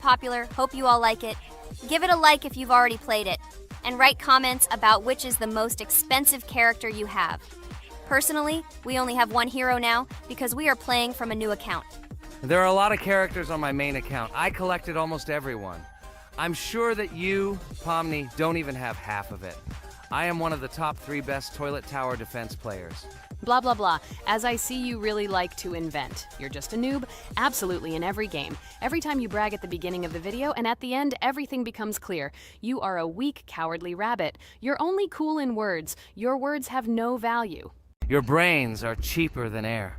popular, hope you all like it. Give it a like if you've already played it, and write comments about which is the most expensive character you have. Personally, we only have one hero now because we are playing from a new account. There are a lot of characters on my main account. I collected almost everyone. I'm sure that you, Pomni, don't even have half of it. I am one of the top 3 best toilet tower defense players. Blah, blah, blah. As I see you really like to invent. You're just a noob? Absolutely, in every game. Every time you brag at the beginning of the video, and at the end, everything becomes clear. You are a weak, cowardly rabbit. You're only cool in words. Your words have no value. Your brains are cheaper than air.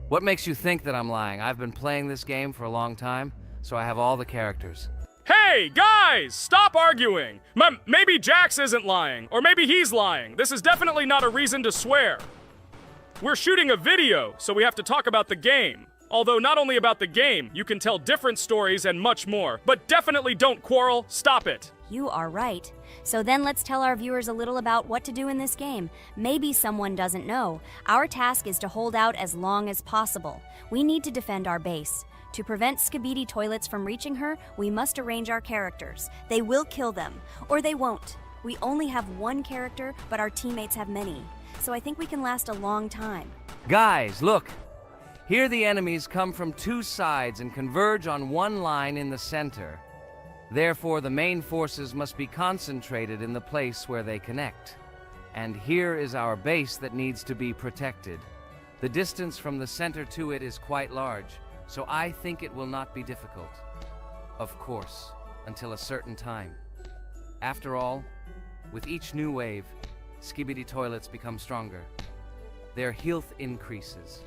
What makes you think that I'm lying? I've been playing this game for a long time, so I have all the characters. Hey, guys! Stop arguing! Maybe Jax isn't lying, or maybe he's lying. This is definitely not a reason to swear. We're shooting a video, so we have to talk about the game. Although not only about the game, you can tell different stories and much more. But definitely don't quarrel. Stop it. You are right. So then let's tell our viewers a little about what to do in this game. Maybe someone doesn't know. Our task is to hold out as long as possible. We need to defend our base. To prevent Skibidi Toilets from reaching her, we must arrange our characters. They will kill them, or they won't. We only have one character, but our teammates have many. So I think we can last a long time. Guys, look! Here the enemies come from 2 sides and converge on one line in the center. Therefore, the main forces must be concentrated in the place where they connect. And here is our base that needs to be protected. The distance from the center to it is quite large, so I think it will not be difficult. Of course, until a certain time. After all, with each new wave, Skibidi Toilets become stronger. Their health increases,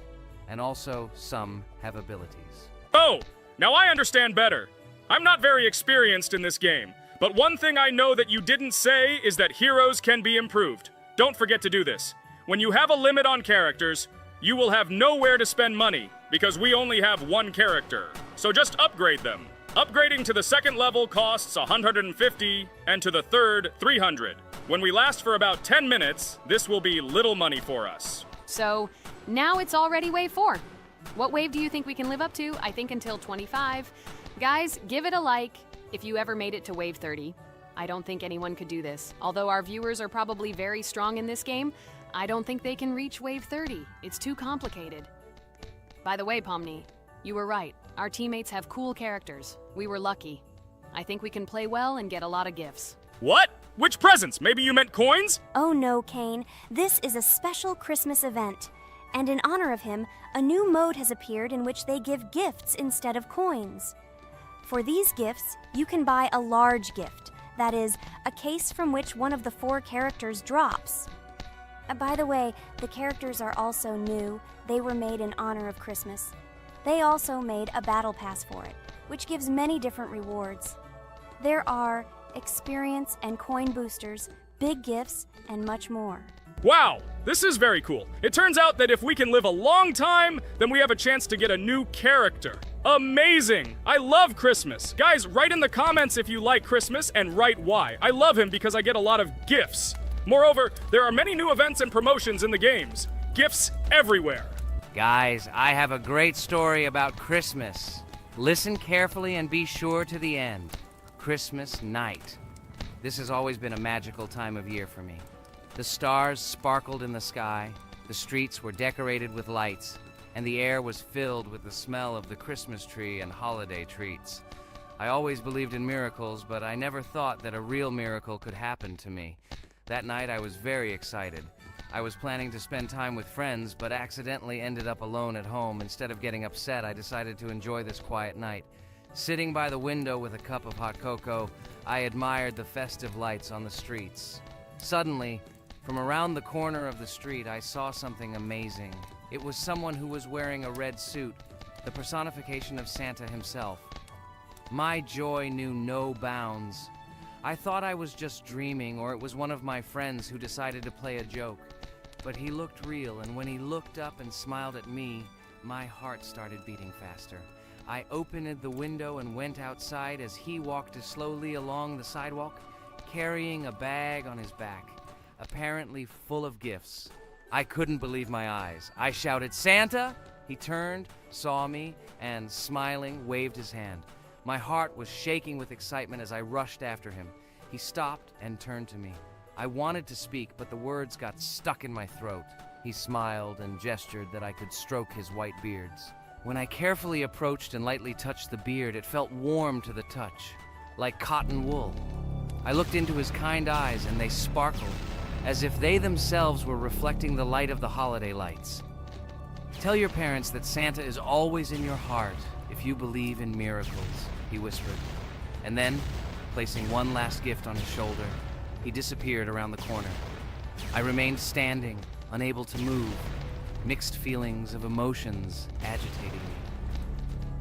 and also some have abilities. Oh, now I understand better. I'm not very experienced in this game, but one thing I know that you didn't say is that heroes can be improved. Don't forget to do this. When you have a limit on characters, you will have nowhere to spend money, because we only have one character. So just upgrade them. Upgrading to the 2nd level costs 150, and to the 3rd, 300. When we last for about 10 minutes, this will be little money for us. So, now it's already wave 4. What wave do you think we can live up to? I think until 25. Guys, give it a like if you ever made it to wave 30. I don't think anyone could do this. Although our viewers are probably very strong in this game, I don't think they can reach wave 30. It's too complicated. By the way, Pomni, you were right. Our teammates have cool characters. We were lucky. I think we can play well and get a lot of gifts. What? Which presents? Maybe you meant coins? Oh no, Kane. This is a special Christmas event. And in honor of him, a new mode has appeared in which they give gifts instead of coins. For these gifts, you can buy a large gift. That is, a case from which one of the 4 characters drops. By the way, the characters are also new. They were made in honor of Christmas. They also made a battle pass for it, which gives many different rewards. There are experience and coin boosters, big gifts, and much more. Wow, this is very cool. It turns out that if we can live a long time, then we have a chance to get a new character. Amazing! I love Christmas. Guys, write in the comments if you like Christmas and write why. I love him because I get a lot of gifts. Moreover, there are many new events and promotions in the games. Gifts everywhere. Guys, I have a great story about Christmas. Listen carefully and be sure to the end. Christmas night. This has always been a magical time of year for me. The stars sparkled in the sky, the streets were decorated with lights, and the air was filled with the smell of the Christmas tree and holiday treats. I always believed in miracles, but I never thought that a real miracle could happen to me. That night I was very excited. I was planning to spend time with friends, but accidentally ended up alone at home. Instead of getting upset, I decided to enjoy this quiet night. Sitting by the window with a cup of hot cocoa, I admired the festive lights on the streets. Suddenly, from around the corner of the street, I saw something amazing. It was someone who was wearing a red suit, the personification of Santa himself. My joy knew no bounds. I thought I was just dreaming, or it was one of my friends who decided to play a joke. But he looked real, and when he looked up and smiled at me, my heart started beating faster. I opened the window and went outside as he walked slowly along the sidewalk, carrying a bag on his back, apparently full of gifts. I couldn't believe my eyes. I shouted, "Santa!" He turned, saw me, and, smiling, waved his hand. My heart was shaking with excitement as I rushed after him. He stopped and turned to me. I wanted to speak, but the words got stuck in my throat. He smiled and gestured that I could stroke his white beards. When I carefully approached and lightly touched the beard, it felt warm to the touch, like cotton wool. I looked into his kind eyes, and they sparkled, as if they themselves were reflecting the light of the holiday lights. Tell your parents that Santa is always in your heart if you believe in miracles, he whispered. And then, placing one last gift on his shoulder, he disappeared around the corner. I remained standing, unable to move, mixed feelings of emotions agitating me.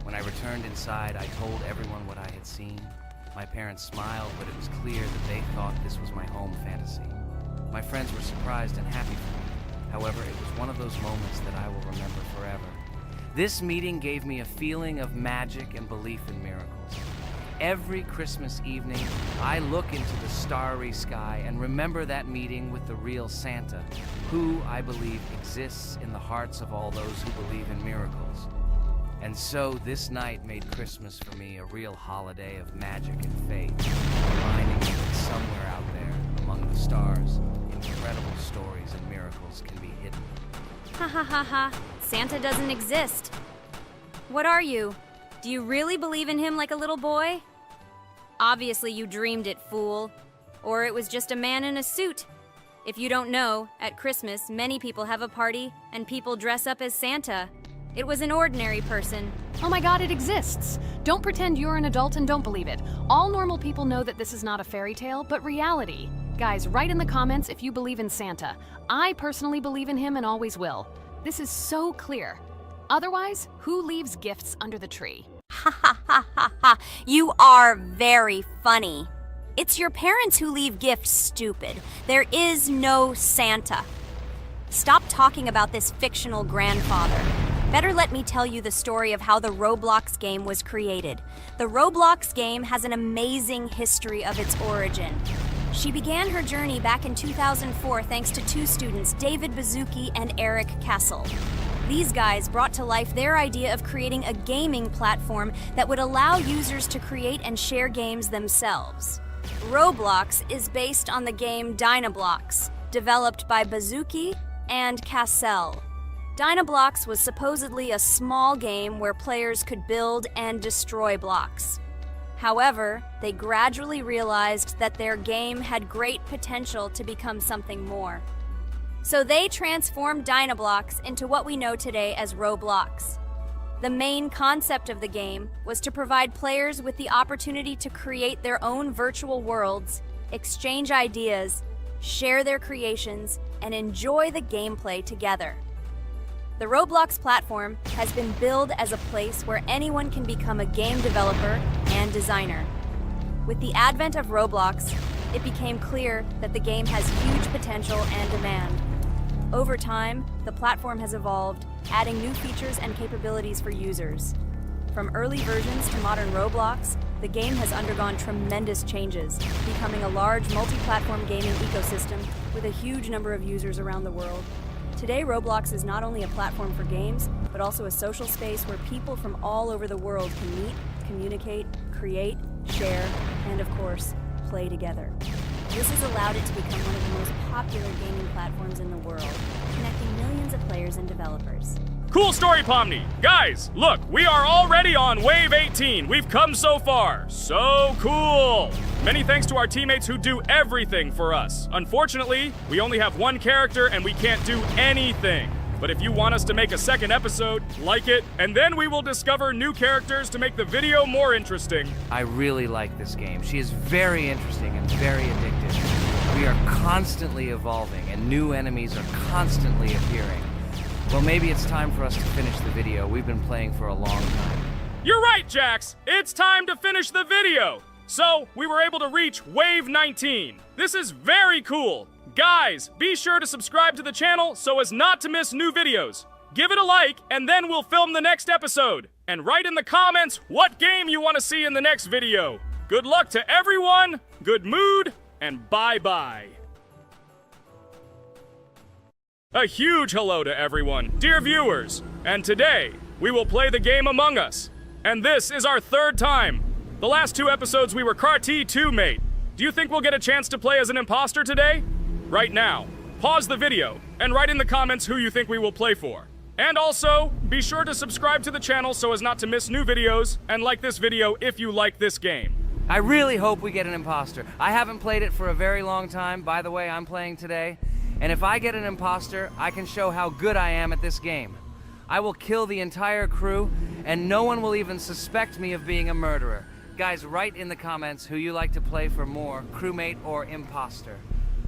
When I returned inside, I told everyone what I had seen. My parents smiled, but it was clear that they thought this was my home fantasy. My friends were surprised and happy for me. However, it was one of those moments that I will remember forever. This meeting gave me a feeling of magic and belief in miracles. Every Christmas evening, I look into the starry sky and remember that meeting with the real Santa, who, I believe, exists in the hearts of all those who believe in miracles. And so this night made Christmas for me a real holiday of magic and faith, reminding me that somewhere out there, among the stars, incredible stories and miracles can be hidden. Ha ha ha ha. Santa doesn't exist. What are you? Do you really believe in him like a little boy? Obviously you dreamed it, fool. Or it was just a man in a suit. If you don't know, at Christmas, many people have a party and people dress up as Santa. It was an ordinary person. Oh my god, it exists! Don't pretend you're an adult and don't believe it. All normal people know that this is not a fairy tale, but reality. Guys, write in the comments if you believe in Santa. I personally believe in him and always will. This is so clear. Otherwise, who leaves gifts under the tree? Ha ha ha ha ha. You are very funny. It's your parents who leave gifts, stupid. There is no Santa. Stop talking about this fictional grandfather. Better let me tell you the story of how the Roblox game was created. The Roblox game has an amazing history of its origin. She began her journey back in 2004 thanks to two students, David Bazuki and Eric Kessel. These guys brought to life their idea of creating a gaming platform that would allow users to create and share games themselves. Roblox is based on the game Dynablox, developed by Bazuki and Cassell. Dynablox was supposedly a small game where players could build and destroy blocks. However, they gradually realized that their game had great potential to become something more. So they transformed Dynablox into what we know today as Roblox. The main concept of the game was to provide players with the opportunity to create their own virtual worlds, exchange ideas, share their creations, and enjoy the gameplay together. The Roblox platform has been billed as a place where anyone can become a game developer and designer. With the advent of Roblox, it became clear that the game has huge potential and demand. Over time, the platform has evolved, adding new features and capabilities for users. From early versions to modern Roblox, the game has undergone tremendous changes, becoming a large multi-platform gaming ecosystem with a huge number of users around the world. Today, Roblox is not only a platform for games, but also a social space where people from all over the world can meet, communicate, create, share, and of course, play together. This has allowed it to become one of the most popular gaming platforms in the world, connecting millions of players and developers. Cool story, Pomni. Guys, look, we are already on Wave 18. We've come so far. So cool. Many thanks to our teammates who do everything for us. Unfortunately, we only have one character and we can't do anything. But if you want us to make a second episode, like it, and then we will discover new characters to make the video more interesting. I really like this game. She is very interesting and very addictive. We are constantly evolving and new enemies are constantly appearing. Well, maybe it's time for us to finish the video. We've been playing for a long time. You're right, Jax. It's time to finish the video. So, we were able to reach Wave 19. This is very cool. Guys, be sure to subscribe to the channel so as not to miss new videos. Give it a like, and then we'll film the next episode. And write in the comments what game you want to see in the next video. Good luck to everyone, good mood, and bye-bye. A huge hello to everyone, dear viewers. And today, we will play the game Among Us. And this is our third time. The last 2 episodes we were Carti 2, mate. Do you think we'll get a chance to play as an imposter today? Right now, pause the video and write in the comments who you think we will play for. And also, be sure to subscribe to the channel so as not to miss new videos, and like this video if you like this game. I really hope we get an imposter. I haven't played it for a very long time. By the way, I'm playing today. And if I get an imposter, I can show how good I am at this game. I will kill the entire crew, and no one will even suspect me of being a murderer. Guys, write in the comments who you like to play for more, crewmate or imposter.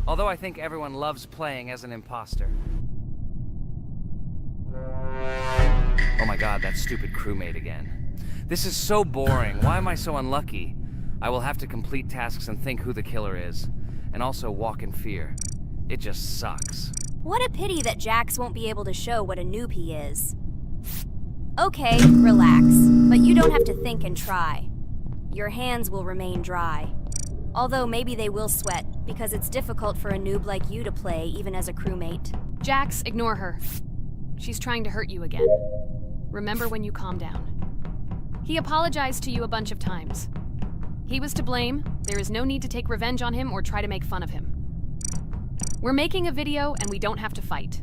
Although I think everyone loves playing as an imposter. Oh my god, that stupid crewmate again. This is so boring. Why am I so unlucky? I will have to complete tasks and think who the killer is. And also walk in fear. It just sucks. What a pity that Jax won't be able to show what a noob he is. Okay, relax. But you don't have to think and try. Your hands will remain dry. Although maybe they will sweat, because it's difficult for a noob like you to play, even as a crewmate. Jax, ignore her. She's trying to hurt you again. Remember when you calm down. He apologized to you a bunch of times. He was to blame. There is no need to take revenge on him or try to make fun of him. We're making a video and we don't have to fight.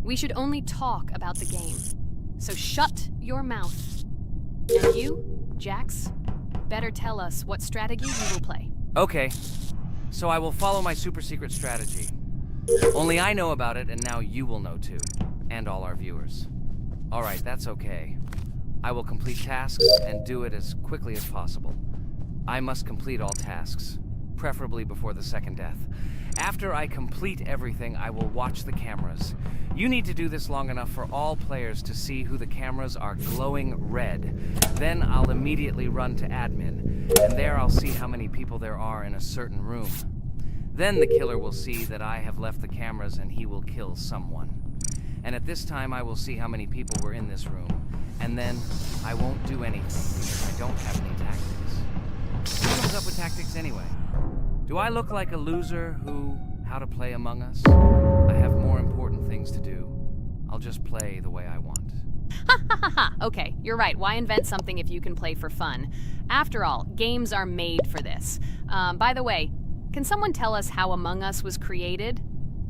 We should only talk about the game. So shut your mouth. And you, Jax, better tell us what strategy you will play. Okay, so I will follow my super secret strategy. Only I know about it, and now you will know too. And all our viewers. Alright, that's okay. I will complete tasks and do it as quickly as possible. I must complete all tasks, preferably before the second death. After I complete everything, I will watch the cameras. You need to do this long enough for all players to see who the cameras are glowing red. Then I'll immediately run to admin, and there I'll see how many people there are in a certain room. Then the killer will see that I have left the cameras and he will kill someone. And at this time I will see how many people were in this room, and then I won't do anything because I don't have any tactics. Who comes up with tactics anyway? Do I look like a loser who, how to play Among Us? I have more important things to do. I'll just play the way I want. Ha ha ha ha! Okay, you're right. Why invent something if you can play for fun? After all, games are made for this. By the way, can someone tell us how Among Us was created?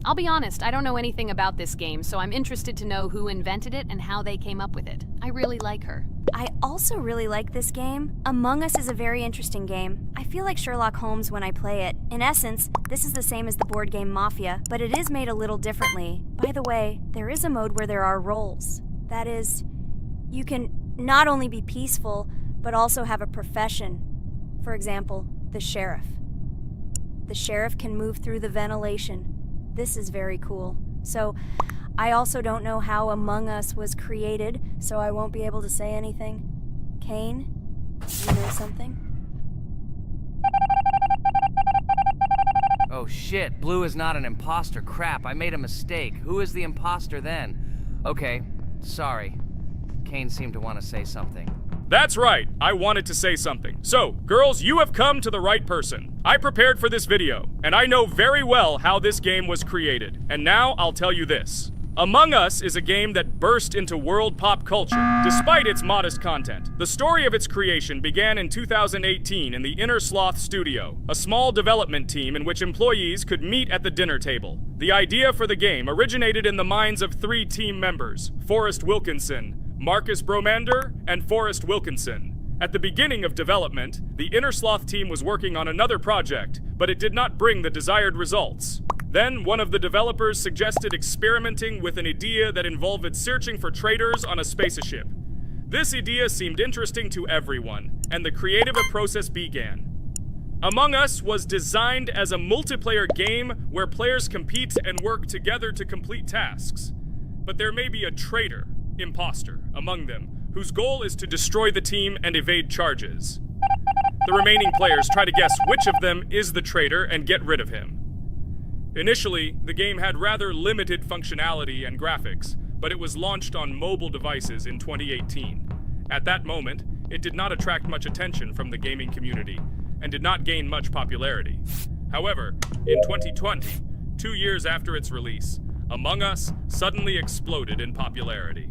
I'll be honest, I don't know anything about this game, so I'm interested to know who invented it and how they came up with it. I really like her. I also really like this game. Among Us is a very interesting game. I feel like Sherlock Holmes when I play it. In essence, this is the same as the board game Mafia, but it is made a little differently. By the way, there is a mode where there are roles. That is, you can not only be peaceful, but also have a profession. For example, the sheriff. The sheriff can move through the ventilation. This is very cool. So, I also don't know how Among Us was created, so I won't be able to say anything. Kane, you know something? Oh shit, Blue is not an imposter. Crap, I made a mistake. Who is the imposter then? Okay, sorry. Kane seemed to want to say something. That's right, I wanted to say something. So, girls, you have come to the right person. I prepared for this video, and I know very well how this game was created. And now I'll tell you this. Among Us is a game that burst into world pop culture, despite its modest content. The story of its creation began in 2018 in the Inner Sloth Studio, a small development team in which employees could meet at the dinner table. The idea for the game originated in the minds of 3 team members, Forrest Wilkinson, Marcus Bromander, and Forrest Wilkinson. At the beginning of development, the Inner Sloth team was working on another project, but it did not bring the desired results. Then, one of the developers suggested experimenting with an idea that involved searching for traitors on a spaceship. This idea seemed interesting to everyone, and the creative process began. Among Us was designed as a multiplayer game where players compete and work together to complete tasks. But there may be a traitor, imposter, among them, whose goal is to destroy the team and evade charges. The remaining players try to guess which of them is the traitor and get rid of him. Initially, the game had rather limited functionality and graphics, but it was launched on mobile devices in 2018. At that moment, it did not attract much attention from the gaming community, and did not gain much popularity. However, in 2020, 2 years after its release, Among Us suddenly exploded in popularity.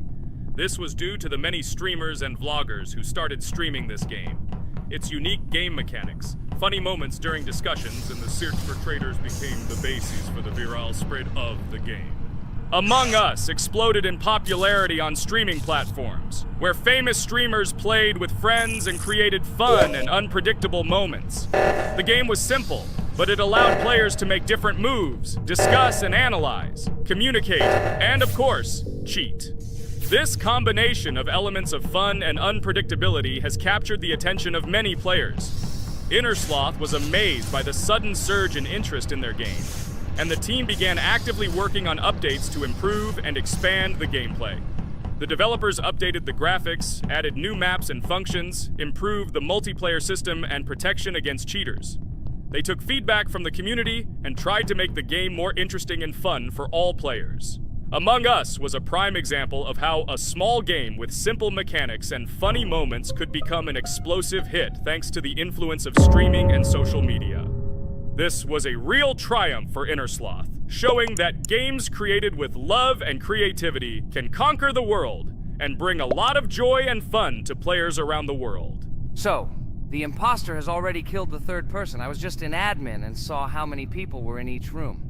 This was due to the many streamers and vloggers who started streaming this game. its unique game mechanics, funny moments during discussions, and the search for traitors became the basis for the viral spread of the game. Among Us exploded in popularity on streaming platforms, where famous streamers played with friends and created fun and unpredictable moments. The game was simple, but it allowed players to make different moves, discuss and analyze, communicate, and of course, cheat. This combination of elements of fun and unpredictability has captured the attention of many players. Innersloth was amazed by the sudden surge in interest in their game, and the team began actively working on updates to improve and expand the gameplay. The developers updated the graphics, added new maps and functions, improved the multiplayer system and protection against cheaters. They took feedback from the community and tried to make the game more interesting and fun for all players. Among Us was a prime example of how a small game with simple mechanics and funny moments could become an explosive hit thanks to the influence of streaming and social media. This was a real triumph for Innersloth, showing that games created with love and creativity can conquer the world and bring a lot of joy and fun to players around the world. So, the imposter has already killed the third person. I was just in admin and saw how many people were in each room.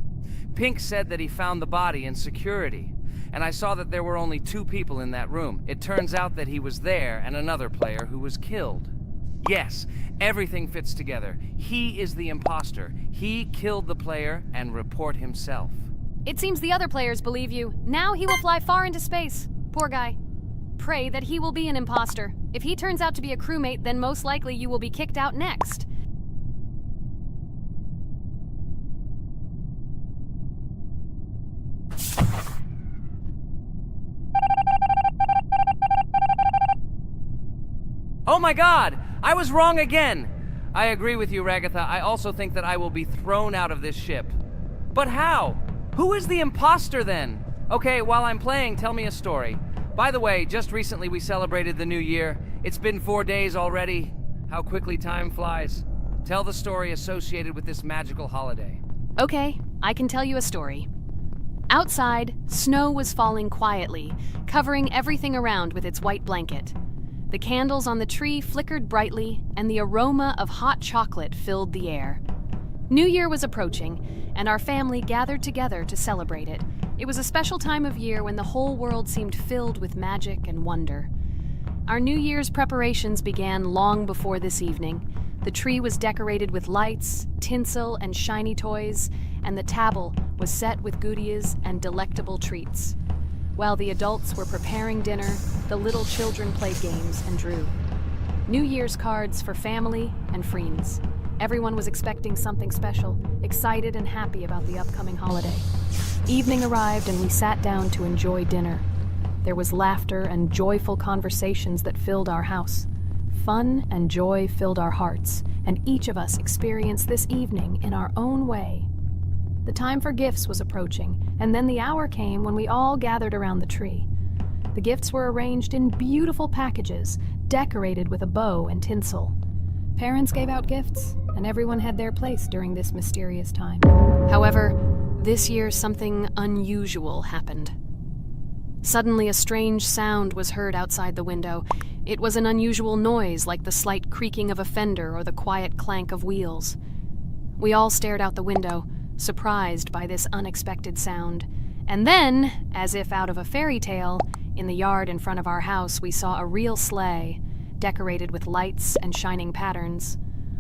Pink said that he found the body in security, and I saw that there were only 2 people in that room. It turns out that he was there and another player who was killed. Yes, everything fits together. He is the imposter. He killed the player and report himself. It seems the other players believe you. Now he will fly far into space. Poor guy. Pray that he will be an imposter. If he turns out to be a crewmate, then most likely you will be kicked out next. Oh my god! I was wrong again! I agree with you, Ragatha. I also think that I will be thrown out of this ship. But how? Who is the imposter then? Okay, while I'm playing, tell me a story. By the way, just recently we celebrated the new year. It's been 4 days already. How quickly time flies. Tell the story associated with this magical holiday. Okay, I can tell you a story. Outside, snow was falling quietly, covering everything around with its white blanket. The candles on the tree flickered brightly, and the aroma of hot chocolate filled the air. New Year was approaching, and our family gathered together to celebrate it. It was a special time of year when the whole world seemed filled with magic and wonder. Our New Year's preparations began long before this evening. The tree was decorated with lights, tinsel, and shiny toys, and the table was set with goodies and delectable treats. While the adults were preparing dinner, the little children played games and drew. New Year's cards for family and friends. Everyone was expecting something special, excited and happy about the upcoming holiday. Evening arrived and we sat down to enjoy dinner. There was laughter and joyful conversations that filled our house. Fun and joy filled our hearts, and each of us experienced this evening in our own way. The time for gifts was approaching, and then the hour came when we all gathered around the tree. The gifts were arranged in beautiful packages, decorated with a bow and tinsel. Parents gave out gifts, and everyone had their place during this mysterious time. However, this year something unusual happened. Suddenly a strange sound was heard outside the window. It was an unusual noise, like the slight creaking of a fender or the quiet clank of wheels. We all stared out the window, surprised by this unexpected sound. And then, as if out of a fairy tale, in the yard in front of our house we saw a real sleigh, decorated with lights and shining patterns.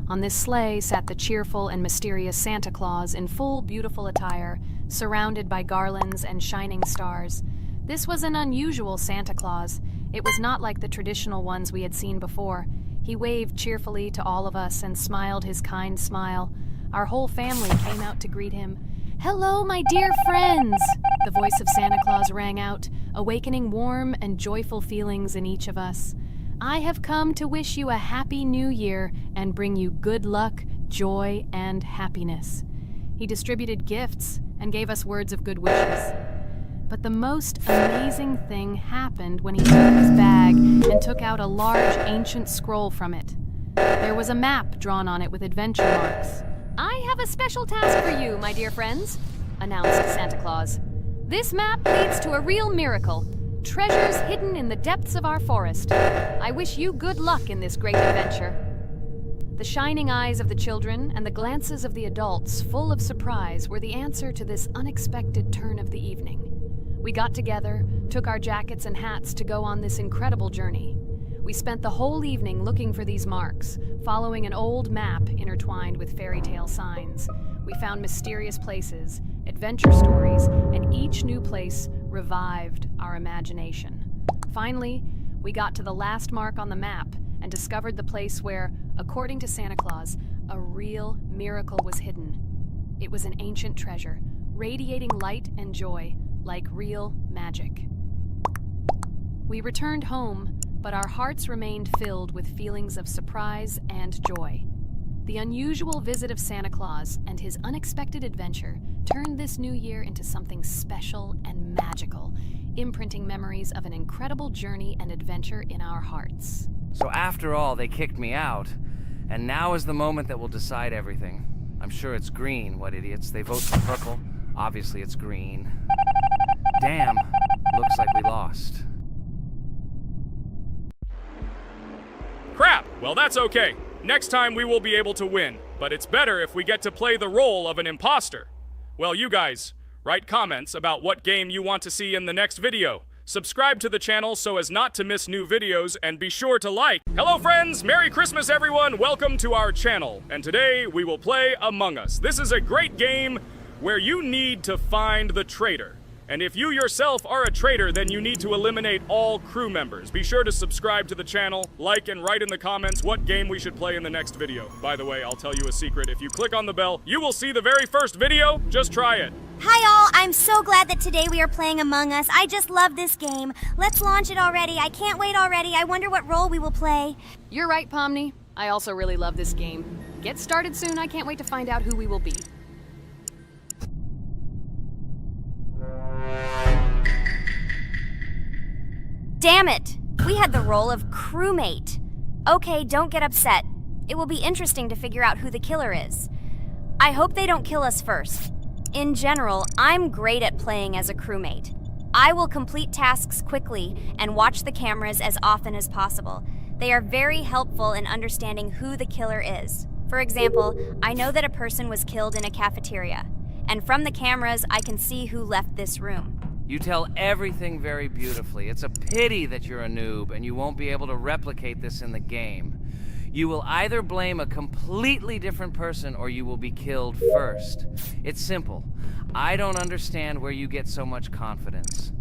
On this sleigh sat the cheerful and mysterious Santa Claus in full beautiful attire, surrounded by garlands and shining stars. This was an unusual Santa Claus. It was not like the traditional ones we had seen before. He waved cheerfully to all of us and smiled his kind smile. Our whole family came out to greet him. "Hello, my dear friends!" The voice of Santa Claus rang out, awakening warm and joyful feelings in each of us. "I have come to wish you a happy new year and bring you good luck, joy, and happiness." He distributed gifts and gave us words of good wishes. But the most amazing thing happened when he took his bag and took out a large ancient scroll from it. There was a map drawn on it with adventure marks. "I have a special task for you, my dear friends," announced Santa Claus. "This map leads to a real miracle. Treasures hidden in the depths of our forest. I wish you good luck in this great adventure." The shining eyes of the children and the glances of the adults, full of surprise, were the answer to this unexpected turn of the evening. We got together, took our jackets and hats to go on this incredible journey. We spent the whole evening looking for these marks, following an old map intertwined with fairy tale signs. We found mysterious places, adventure stories, and each new place revived our imagination. Finally, we got to the last mark on the map and discovered the place where, according to Santa Claus, a real miracle was hidden. It was an ancient treasure, radiating light and joy like real magic. We returned home, but our hearts remained filled with feelings of surprise and joy. The unusual visit of Santa Claus and his unexpected adventure turned this new year into something special and magical, imprinting memories of an incredible journey and adventure in our hearts. So after all, they kicked me out, and now is the moment that will decide everything. I'm sure it's green, what idiots. They vote for purple. Obviously it's green. Damn, looks like we lost. Crap! Well, that's okay. Next time we will be able to win, but it's better if we get to play the role of an imposter. Well, you guys, write comments about what game you want to see in the next video. Subscribe to the channel so as not to miss new videos, and be sure to like. Hello friends, Merry Christmas everyone, welcome to our channel. And today we will play Among Us. This is a great game where you need to find the traitor. And if you yourself are a traitor, then you need to eliminate all crew members. Be sure to subscribe to the channel, like, and write in the comments what game we should play in the next video. By the way, I'll tell you a secret. If you click on the bell, you will see the very first video. Just try it. Hi all, I'm so glad that today we are playing Among Us. I just love this game. Let's launch it already. I can't wait already. I wonder what role we will play. You're right, Pomni. I also really love this game. Get started soon. I can't wait to find out who we will be. Damn it! We had the role of crewmate. Okay, don't get upset. It will be interesting to figure out who the killer is. I hope they don't kill us first. In general, I'm great at playing as a crewmate. I will complete tasks quickly and watch the cameras as often as possible. They are very helpful in understanding who the killer is. For example, I know that a person was killed in a cafeteria, and from the cameras, I can see who left this room. You tell everything very beautifully. It's a pity that you're a noob and you won't be able to replicate this in the game. You will either blame a completely different person or you will be killed first. It's simple. I don't understand where you get so much confidence.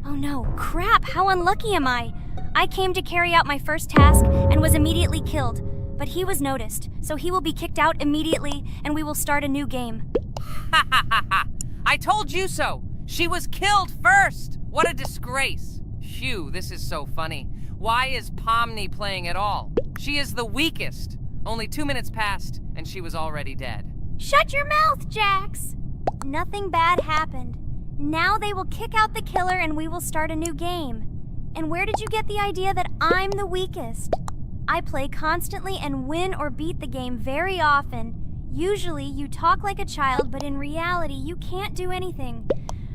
Oh no, crap, how unlucky am I? I came to carry out my first task and was immediately killed. But he was noticed, so he will be kicked out immediately, and we will start a new game. Ha ha ha ha! I told you so! She was killed first! What a disgrace! Phew, this is so funny. Why is Pomni playing at all? She is the weakest. Only 2 minutes passed, and she was already dead. Shut your mouth, Jax! Nothing bad happened. Now they will kick out the killer and we will start a new game. And where did you get the idea that I'm the weakest? I play constantly and win or beat the game very often. Usually, you talk like a child, but in reality, you can't do anything.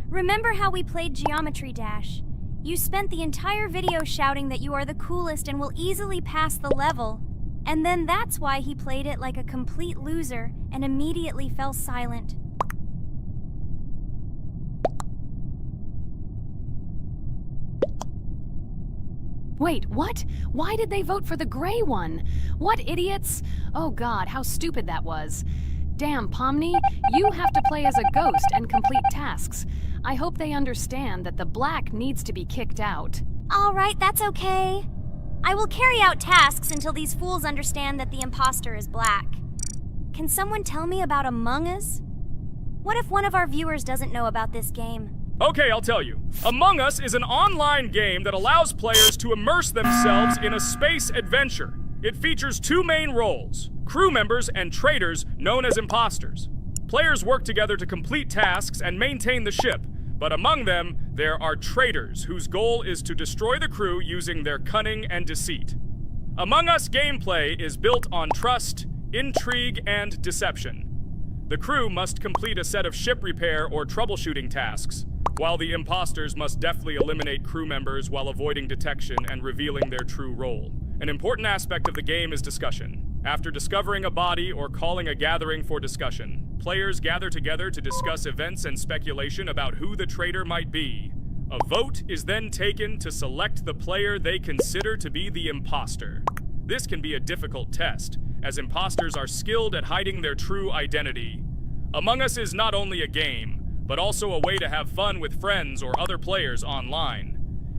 Remember how we played Geometry Dash? You spent the entire video shouting that you are the coolest and will easily pass the level. And then that's why he played it like a complete loser and immediately fell silent. Wait, what? Why did they vote for the gray one? What idiots? Oh god, how stupid that was. Damn, Pomni, you have to play as a ghost and complete tasks. I hope they understand that the black needs to be kicked out. All right, that's okay. I will carry out tasks until these fools understand that the imposter is black. Can someone tell me about Among Us? What if one of our viewers doesn't know about this game? Okay, I'll tell you. Among Us is an online game that allows players to immerse themselves in a space adventure. It features 2 main roles, crew members and traitors known as imposters. Players work together to complete tasks and maintain the ship, but among them, there are traitors whose goal is to destroy the crew using their cunning and deceit. Among Us gameplay is built on trust, intrigue, and deception. The crew must complete a set of ship repair or troubleshooting tasks. while the imposters must deftly eliminate crew members while avoiding detection and revealing their true role. An important aspect of the game is discussion. After discovering a body or calling a gathering for discussion, players gather together to discuss events and speculation about who the traitor might be. A vote is then taken to select the player they consider to be the imposter. This can be a difficult test, as imposters are skilled at hiding their true identity. Among Us is not only a game, but also a way to have fun with friends or other players online.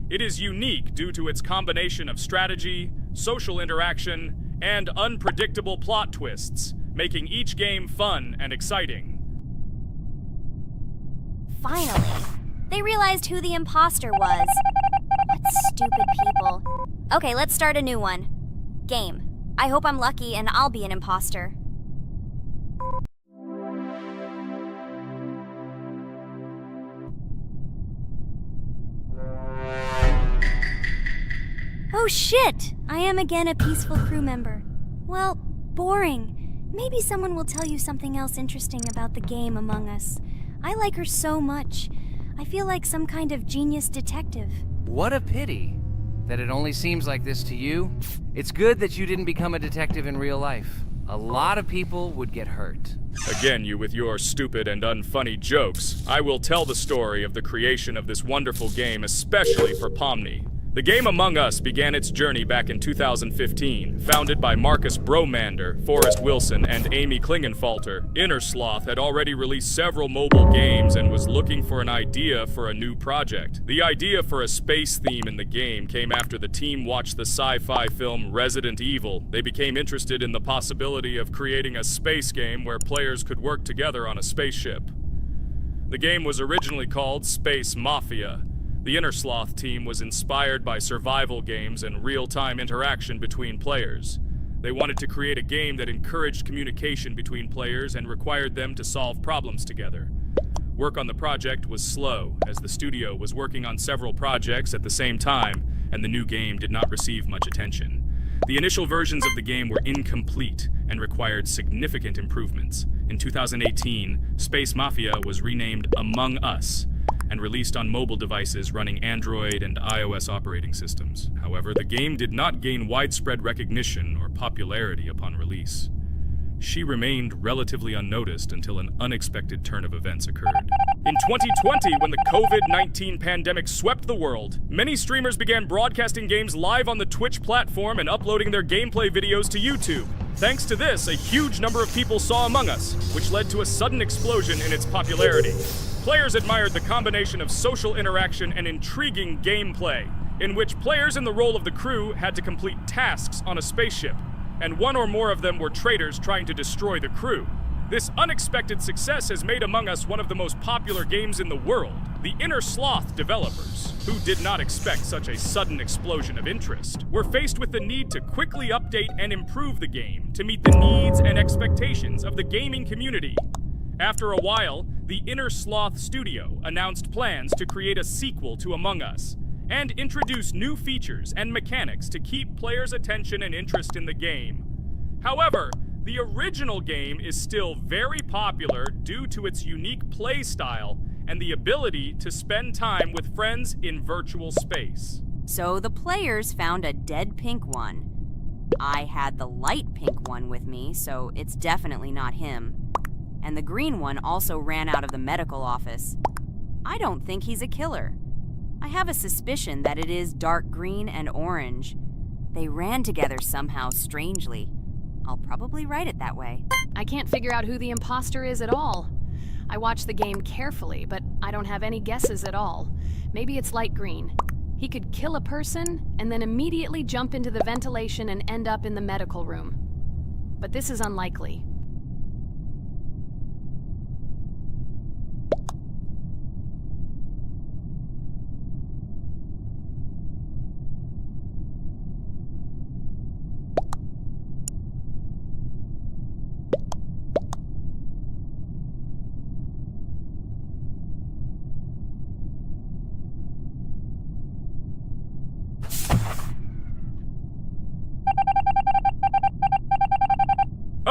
It is unique due to its combination of strategy, social interaction, and unpredictable plot twists, making each game fun and exciting. Finally, they realized who the imposter was. What stupid people. Okay, let's start a new one. Game. I hope I'm lucky and I'll be an imposter. Oh shit! I am again a peaceful crew member. Well, boring. Maybe someone will tell you something else interesting about the game Among Us. I like her so much. I feel like some kind of genius detective. What a pity that it only seems like this to you. It's good that you didn't become a detective in real life. A lot of people would get hurt. Again, you with your stupid and unfunny jokes. I will tell the story of the creation of this wonderful game, especially for Pomni. The game Among Us began its journey back in 2015, founded by Marcus Bromander, Forrest Wilson, and Amy Klingenfalter. Innersloth had already released several mobile games and was looking for an idea for a new project. The idea for a space theme in the game came after the team watched the sci-fi film Resident Evil. They became interested in the possibility of creating a space game where players could work together on a spaceship. The game was originally called Space Mafia. The Innersloth team was inspired by survival games and real-time interaction between players. They wanted to create a game that encouraged communication between players and required them to solve problems together. Work on the project was slow, as the studio was working on several projects at the same time, and the new game did not receive much attention. The initial versions of the game were incomplete and required significant improvements. In 2018, Space Mafia was renamed Among Us, and released on mobile devices running Android and iOS operating systems. However, the game did not gain widespread recognition or popularity upon release. She remained relatively unnoticed until an unexpected turn of events occurred. In 2020, when the COVID-19 pandemic swept the world, many streamers began broadcasting games live on the Twitch platform and uploading their gameplay videos to YouTube. Thanks to this, a huge number of people saw Among Us, which led to a sudden explosion in its popularity. Players admired the combination of social interaction and intriguing gameplay, in which players in the role of the crew had to complete tasks on a spaceship, and one or more of them were traitors trying to destroy the crew. This unexpected success has made Among Us one of the most popular games in the world. The Innersloth developers, who did not expect such a sudden explosion of interest, were faced with the need to quickly update and improve the game to meet the needs and expectations of the gaming community. After a while, the Innersloth studio announced plans to create a sequel to Among Us and introduce new features and mechanics to keep players' attention and interest in the game. However, the original game is still very popular due to its unique play style and the ability to spend time with friends in virtual space. So the players found a dead pink one. I had the light pink one with me, so it's definitely not him. And the green one also ran out of the medical office. I don't think he's a killer. I have a suspicion that it is dark green and orange. They ran together somehow strangely. I'll probably write it that way. I can't figure out who the imposter is at all. I watched the game carefully, but I don't have any guesses at all. Maybe it's light green. He could kill a person and then immediately jump into the ventilation and end up in the medical room. But this is unlikely.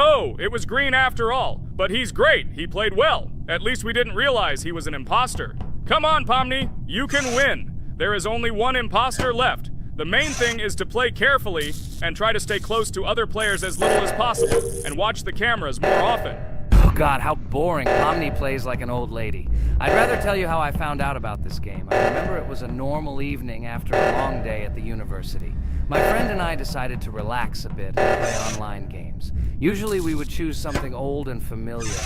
Oh, it was green after all. But he's great. He played well. At least we didn't realize he was an imposter. Come on, Pomni, you can win. There is only one imposter left. The main thing is to play carefully and try to stay close to other players as little as possible and watch the cameras more often. Oh God, how boring. Pomni plays like an old lady. I'd rather tell you how I found out about this game. I remember it was a normal evening after a long day at the university. My friend and I decided to relax a bit and play online games. Usually we would choose something old and familiar.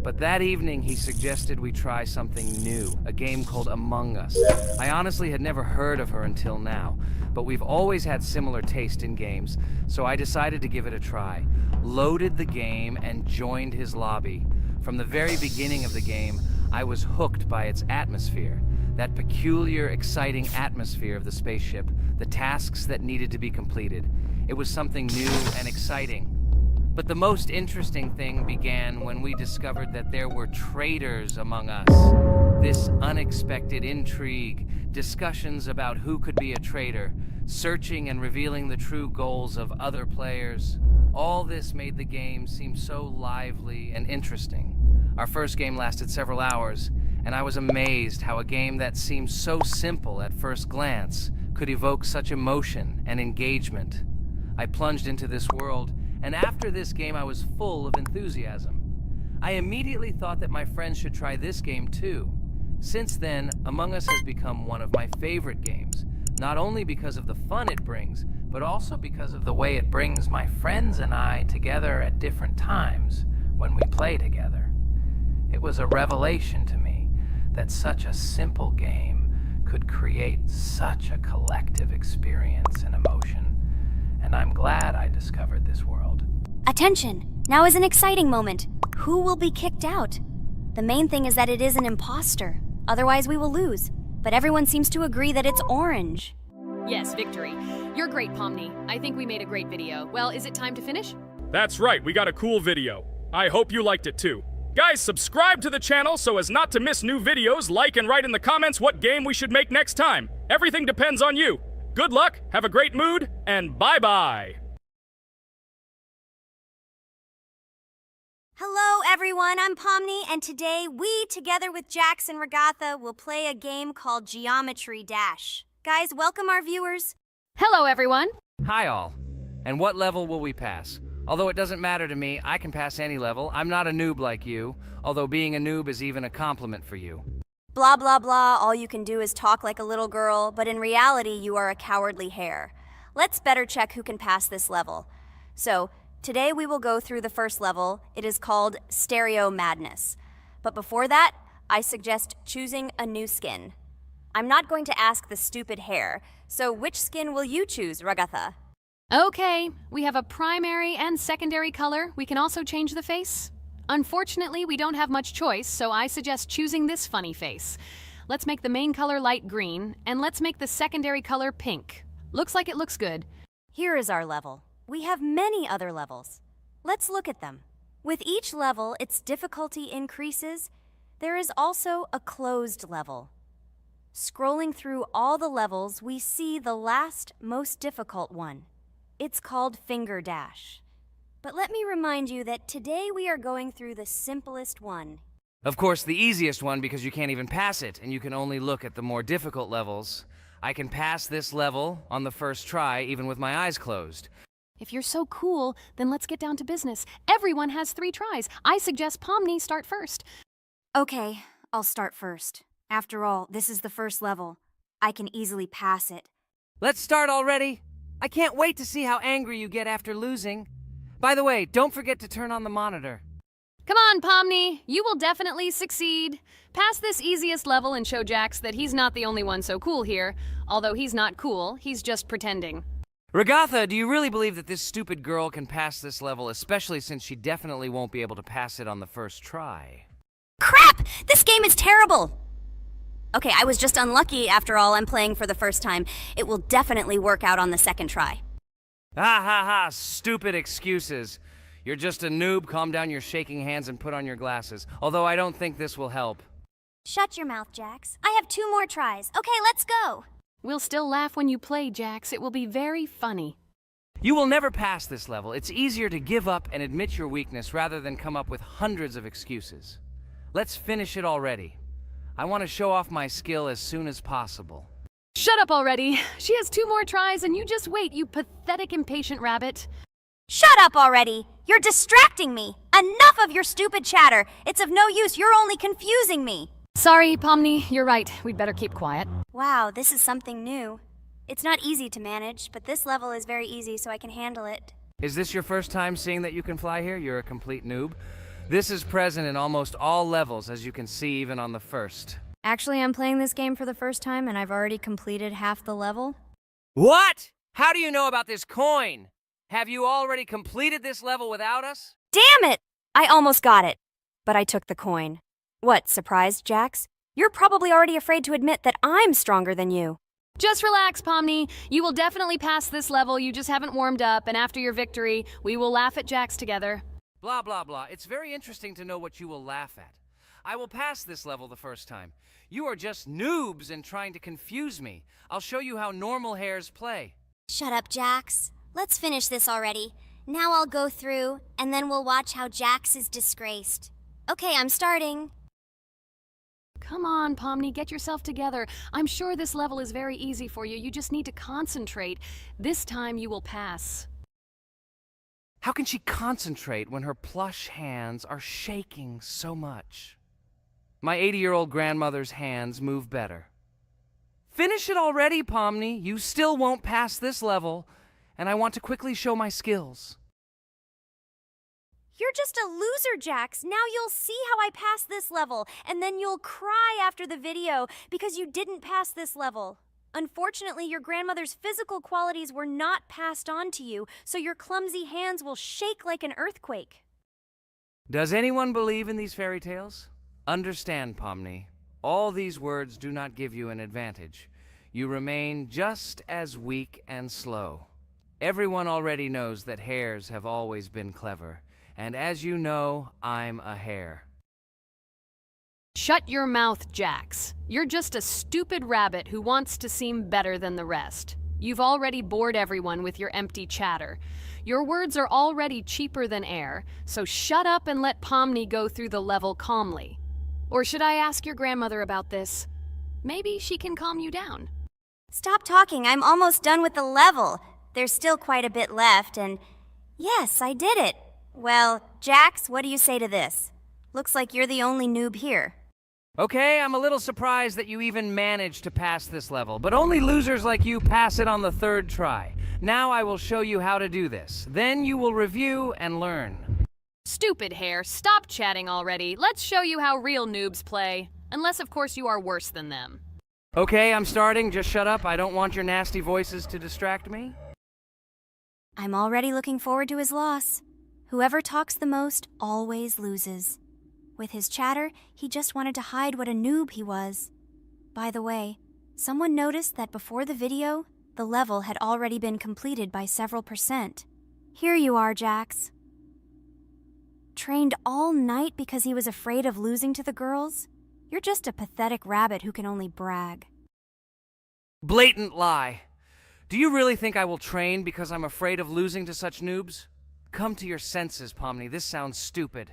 But that evening, he suggested we try something new, a game called Among Us. I honestly had never heard of her until now, but we've always had similar taste in games, so I decided to give it a try. Loaded the game and joined his lobby. From the very beginning of the game, I was hooked by its atmosphere. That peculiar, exciting atmosphere of the spaceship, the tasks that needed to be completed. It was something new and exciting. But the most interesting thing began when we discovered that there were traitors among us. This unexpected intrigue, discussions about who could be a traitor, searching and revealing the true goals of other players. All this made the game seem so lively and interesting. Our first game lasted several hours, and I was amazed how a game that seemed so simple at first glance could evoke such emotion and engagement. I plunged into this world, and after this game I was full of enthusiasm. I immediately thought that my friends should try this game too. Since then, Among Us has become one of my favorite games, not only because of the fun it brings, but also because of the way it brings my friends and I together at different times when we play together. It was a revelation to me that such a simple game could create such a collective experience and emotion. And I'm glad I discovered this world. Attention! Now is an exciting moment. Who will be kicked out? The main thing is that it is an imposter. Otherwise, we will lose. But everyone seems to agree that it's orange. Yes, victory. You're great, Pomni. I think we made a great video. Well, is it time to finish? That's right, we got a cool video. I hope you liked it too. Guys, subscribe to the channel so as not to miss new videos, like and write in the comments what game we should make next time. Everything depends on you. Good luck, have a great mood, and bye-bye. Hello, everyone. I'm Pomni, and today we, together with Jax and Ragatha, will play a game called Geometry Dash. Guys, welcome our viewers. Hello, everyone. Hi all. And what level will we pass? Although it doesn't matter to me, I can pass any level. I'm not a noob like you, although being a noob is even a compliment for you. Blah, blah, blah. All you can do is talk like a little girl, but in reality, you are a cowardly hare. Let's better check who can pass this level. So, today we will go through the first level. It is called Stereo Madness. But before that, I suggest choosing a new skin. I'm not going to ask the stupid hare, so which skin will you choose, Ragatha? Okay, we have a primary and secondary color. We can also change the face. Unfortunately, we don't have much choice, so I suggest choosing this funny face. Let's make the main color light green, and let's make the secondary color pink. Looks like it looks good. Here is our level. We have many other levels. Let's look at them. With each level, its difficulty increases. There is also a closed level. Scrolling through all the levels, we see the last, most difficult one. It's called Finger Dash. But let me remind you that today we are going through the simplest one. Of course, the easiest one because you can't even pass it, and you can only look at the more difficult levels. I can pass this level on the first try, even with my eyes closed. If you're so cool, then let's get down to business. Everyone has 3 tries. I suggest Pomni start first. Okay, I'll start first. After all, this is the first level. I can easily pass it. Let's start already! I can't wait to see how angry you get after losing. By the way, don't forget to turn on the monitor. Come on, Pomni. You will definitely succeed. Pass this easiest level and show Jax that he's not the only one so cool here. Although he's not cool, he's just pretending. Ragatha, do you really believe that this stupid girl can pass this level, especially since she definitely won't be able to pass it on the first try? Crap! This game is terrible! Okay, I was just unlucky. After all, I'm playing for the first time. It will definitely work out on the second try. Ha ha ha, stupid excuses. You're just a noob, calm down your shaking hands and put on your glasses. Although I don't think this will help. Shut your mouth, Jax. I have 2 more tries. Okay, let's go! We'll still laugh when you play, Jax. It will be very funny. You will never pass this level. It's easier to give up and admit your weakness rather than come up with hundreds of excuses. Let's finish it already. I want to show off my skill as soon as possible. Shut up already. She has 2 more tries and you just wait, you pathetic impatient rabbit. Shut up already! You're distracting me! Enough of your stupid chatter! It's of no use, you're only confusing me! Sorry, Pomni, you're right. We'd better keep quiet. Wow, this is something new. It's not easy to manage, but this level is very easy, so I can handle it. Is this your first time seeing that you can fly here? You're a complete noob. This is present in almost all levels, as you can see even on the first. Actually, I'm playing this game for the first time, and I've already completed half the level. What? How do you know about this coin? Have you already completed this level without us? Damn it! I almost got it, but I took the coin. What, surprised, Jax? You're probably already afraid to admit that I'm stronger than you. Just relax, Pomni. You will definitely pass this level, you just haven't warmed up, and after your victory, we will laugh at Jax together. Blah, blah, blah. It's very interesting to know what you will laugh at. I will pass this level the first time. You are just noobs and trying to confuse me. I'll show you how normal hares play. Shut up, Jax. Let's finish this already. Now I'll go through, and then we'll watch how Jax is disgraced. Okay, I'm starting. Come on, Pomni, get yourself together. I'm sure this level is very easy for you. You just need to concentrate. This time you will pass. How can she concentrate when her plush hands are shaking so much? My 80-year-old grandmother's hands move better. Finish it already, Pomni. You still won't pass this level, and I want to quickly show my skills. You're just a loser, Jax. Now you'll see how I pass this level, and then you'll cry after the video because you didn't pass this level. Unfortunately, your grandmother's physical qualities were not passed on to you, so your clumsy hands will shake like an earthquake. Does anyone believe in these fairy tales? Understand, Pomni. All these words do not give you an advantage. You remain just as weak and slow. Everyone already knows that hares have always been clever. And as you know, I'm a hare. Shut your mouth, Jax. You're just a stupid rabbit who wants to seem better than the rest. You've already bored everyone with your empty chatter. Your words are already cheaper than air, so shut up and let Pomni go through the level calmly. Or should I ask your grandmother about this? Maybe she can calm you down. Stop talking, I'm almost done with the level. There's still quite a bit left, and yes, I did it. Well, Jax, what do you say to this? Looks like you're the only noob here. Okay, I'm a little surprised that you even managed to pass this level, but only losers like you pass it on the 3rd try. Now I will show you how to do this. Then you will review and learn. Stupid hare, stop chatting already. Let's show you how real noobs play. Unless, of course, you are worse than them. Okay, I'm starting. Just shut up. I don't want your nasty voices to distract me. I'm already looking forward to his loss. Whoever talks the most always loses. With his chatter, he just wanted to hide what a noob he was. By the way, someone noticed that before the video, the level had already been completed by several %. Here you are, Jax. Trained all night because he was afraid of losing to the girls? You're just a pathetic rabbit who can only brag. Blatant lie. Do you really think I will train because I'm afraid of losing to such noobs? Come to your senses, Pomni. This sounds stupid.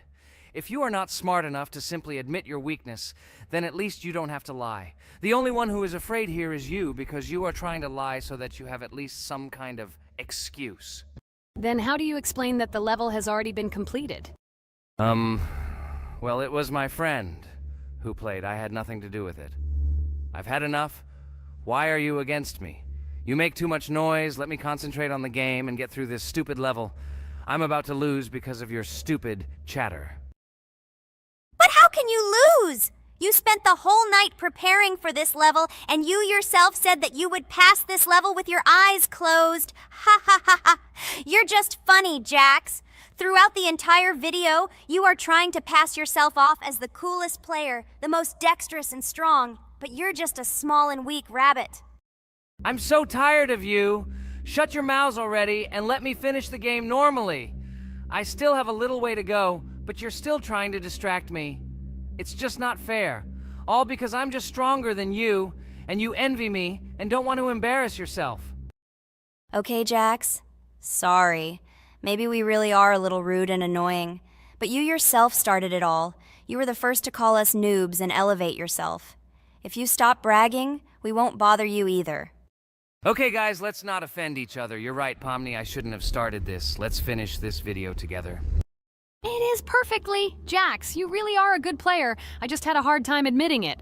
If you are not smart enough to simply admit your weakness, then at least you don't have to lie. The only one who is afraid here is you, because you are trying to lie so that you have at least some kind of excuse. Then how do you explain that the level has already been completed? Well, it was my friend who played. I had nothing to do with it. I've had enough. Why are you against me? You make too much noise. Let me concentrate on the game and get through this stupid level. I'm about to lose because of your stupid chatter. But how can you lose? You spent the whole night preparing for this level, and you yourself said that you would pass this level with your eyes closed. Ha ha ha ha. You're just funny, Jax. Throughout the entire video, you are trying to pass yourself off as the coolest player, the most dexterous and strong, but you're just a small and weak rabbit. I'm so tired of you. Shut your mouths already and let me finish the game normally. I still have a little way to go, but you're still trying to distract me. It's just not fair. All because I'm just stronger than you, and you envy me and don't want to embarrass yourself. Okay, Jax. Sorry. Maybe we really are a little rude and annoying. But you yourself started it all. You were the first to call us noobs and elevate yourself. If you stop bragging, we won't bother you either. Okay, guys, let's not offend each other. You're right, Pomni, I shouldn't have started this. Let's finish this video together. It is perfectly. Jax, you really are a good player. I just had a hard time admitting it.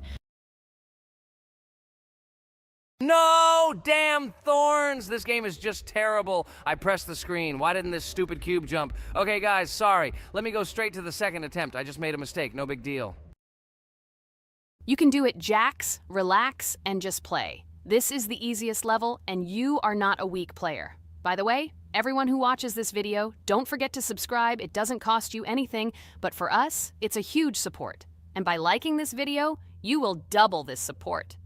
No! Damn thorns! This game is just terrible. I pressed the screen. Why didn't this stupid cube jump? Okay, guys, sorry. Let me go straight to the second attempt. I just made a mistake. No big deal. You can do it, Jax, relax, and just play. This is the easiest level, and you are not a weak player. By the way, everyone who watches this video, don't forget to subscribe. It doesn't cost you anything, but for us, it's a huge support. And by liking this video, you will double this support.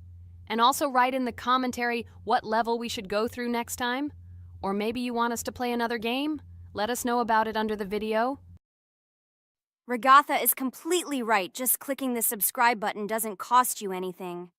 And also write in the commentary what level we should go through next time. Or maybe you want us to play another game? Let us know about it under the video. Regatha is completely right. Just clicking the subscribe button doesn't cost you anything.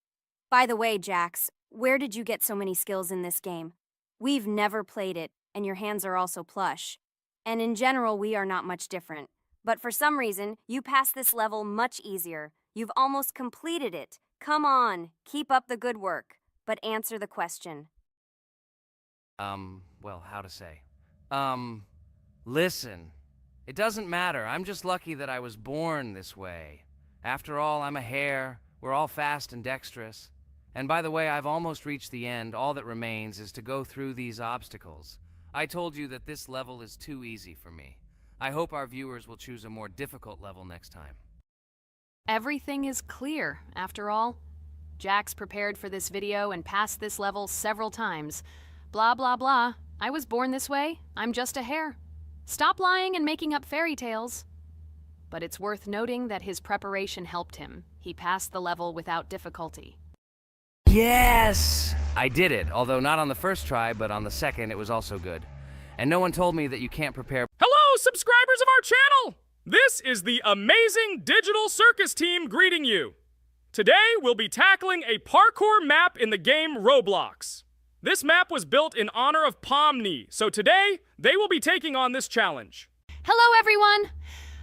By the way, Jax, where did you get so many skills in this game? We've never played it, and your hands are also plush. And in general, we are not much different. But for some reason, you passed this level much easier. You've almost completed it. Come on, keep up the good work, but answer the question. Well, how to say? Listen. It doesn't matter. I'm just lucky that I was born this way. After all, I'm a hare. We're all fast and dexterous. And by the way, I've almost reached the end. All that remains is to go through these obstacles. I told you that this level is too easy for me. I hope our viewers will choose a more difficult level next time. Everything is clear, after all. Jax prepared for this video and passed this level several times. Blah, blah, blah. I was born this way. I'm just a hare. Stop lying and making up fairy tales. But it's worth noting that his preparation helped him. He passed the level without difficulty. Yes! I did it, although not on the first try, but on the second it was also good. And no one told me that you can't prepare. Hello, subscribers of our channel! This is the amazing digital circus team greeting you. Today, we'll be tackling a parkour map in the game Roblox. This map was built in honor of Pomni, so today, they will be taking on this challenge. Hello, everyone!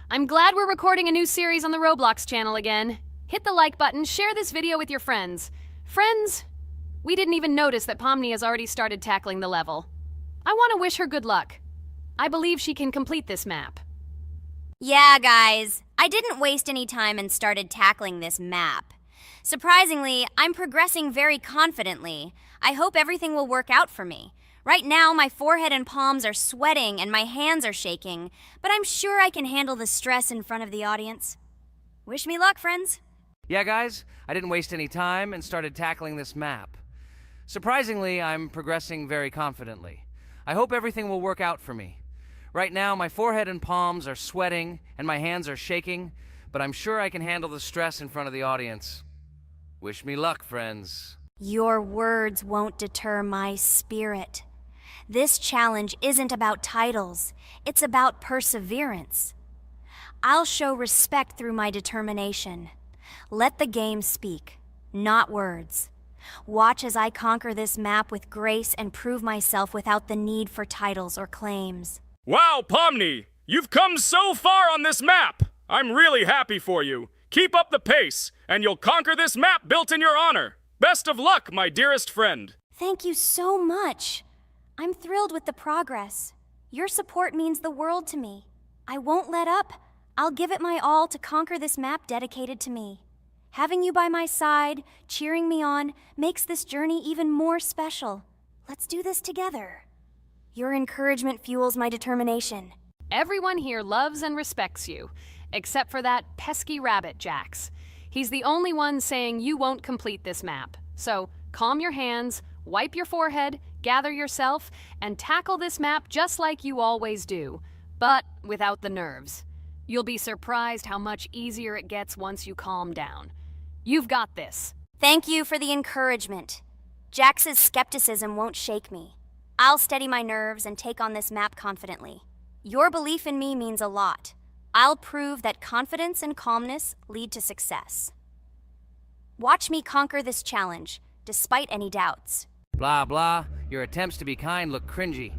I'm glad we're recording a new series on the Roblox channel again. Hit the like button, share this video with your friends. Friends, we didn't even notice that Pomni has already started tackling the level. I want to wish her good luck. I believe she can complete this map. Yeah, guys, I didn't waste any time and started tackling this map. Surprisingly, I'm progressing very confidently. I hope everything will work out for me. Right now, my forehead and palms are sweating and my hands are shaking, but I'm sure I can handle the stress in front of the audience. Wish me luck, friends. Yeah, guys, I didn't waste any time and started tackling this map. Surprisingly, I'm progressing very confidently. I hope everything will work out for me. Right now, my forehead and palms are sweating and my hands are shaking, but I'm sure I can handle the stress in front of the audience. Wish me luck, friends. Your words won't deter my spirit. This challenge isn't about titles, it's about perseverance. I'll show respect through my determination. Let the game speak, not words. Watch as I conquer this map with grace and prove myself without the need for titles or claims. Wow, Pomni! You've come so far on this map! I'm really happy for you. Keep up the pace, and you'll conquer this map built in your honor. Best of luck, my dearest friend. Thank you so much. I'm thrilled with the progress. Your support means the world to me. I won't let up. I'll give it my all to conquer this map dedicated to me. Having you by my side, cheering me on, makes this journey even more special. Let's do this together. Your encouragement fuels my determination. Everyone here loves and respects you, except for that pesky rabbit, Jax. He's the only one saying you won't complete this map. So calm your hands, wipe your forehead, gather yourself, and tackle this map just like you always do, but without the nerves. You'll be surprised how much easier it gets once you calm down. You've got this. Thank you for the encouragement. Jax's skepticism won't shake me. I'll steady my nerves and take on this map confidently. Your belief in me means a lot. I'll prove that confidence and calmness lead to success. Watch me conquer this challenge, despite any doubts. Blah, blah. Your attempts to be kind look cringy.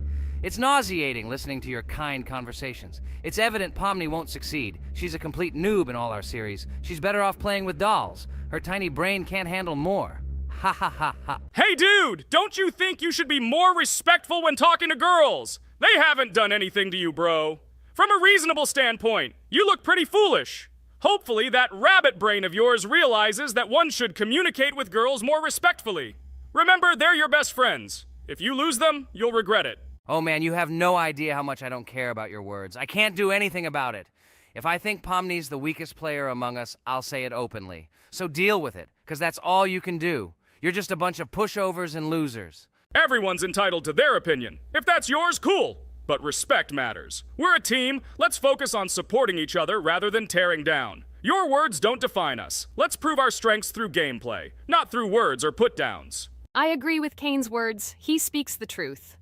It's nauseating listening to your kind conversations. It's evident Pomni won't succeed. She's a complete noob in all our series. She's better off playing with dolls. Her tiny brain can't handle more. Ha ha ha ha. Hey dude, don't you think you should be more respectful when talking to girls? They haven't done anything to you, bro. From a reasonable standpoint, you look pretty foolish. Hopefully that rabbit brain of yours realizes that one should communicate with girls more respectfully. Remember, they're your best friends. If you lose them, you'll regret it. Oh man, you have no idea how much I don't care about your words. I can't do anything about it. If I think Pomni's the weakest player among us, I'll say it openly. So deal with it, because that's all you can do. You're just a bunch of pushovers and losers. Everyone's entitled to their opinion. If that's yours, cool. But respect matters. We're a team. Let's focus on supporting each other rather than tearing down. Your words don't define us. Let's prove our strengths through gameplay, not through words or put-downs. I agree with Kane's words. He speaks the truth.